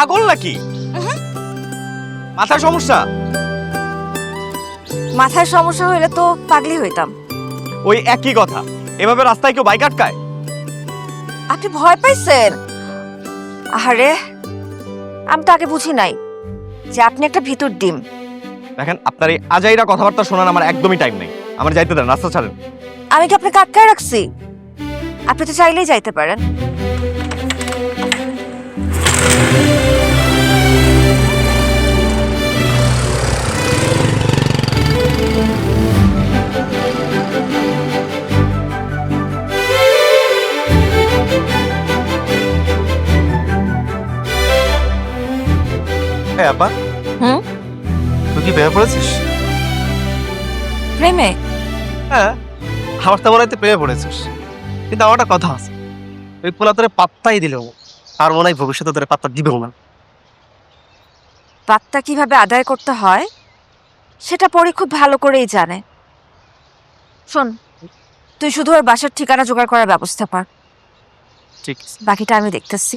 পাগল নাকি? মাথার সমস্যা? মাথার সমস্যা হইলে তো পাগলি হইতাম। ওই একই কথা। এভাবে রাস্তায় কেউ বাইক আটকায়? আপনি ভয় পাইছেন? আরে আমি তো আগে বুঝি নাই যে আপনি একটা ভিতর ডিম। দেখেন, আপনার এই আজাইরা কথাবার্তা শোনার আমার একদমই টাইম নেই। আমার যাইতে দেন, রাস্তা ছাড়েন। আমি কি আপনাকে আটকায় রাখছি? আপনি তো চাইলেই যাইতে পারেন। হ্যাঁ আপা, হুম? তুই কি প্রেমে পড়েছিস? প্রেমে? হ্যাঁ, আমার তো মনে হয় তুই প্রেমে পড়েছিস। কিন্তু আমার একটা কথা আছে, ওই পোলা তোরে পাত্তাই দিল, আর মনে হয় ভবিষ্যতে তোরে পাত্তা দিবেও না। পাত্তা কিভাবে আদায় করতে হয় সেটা পরে খুব ভালো করেই জানে। শোন, তুই শুধু ওর বাসার ঠিকানা জোগাড় করার ব্যবস্থা কর, ঠিক আছে। বাকিটা আমি দেখতেছি।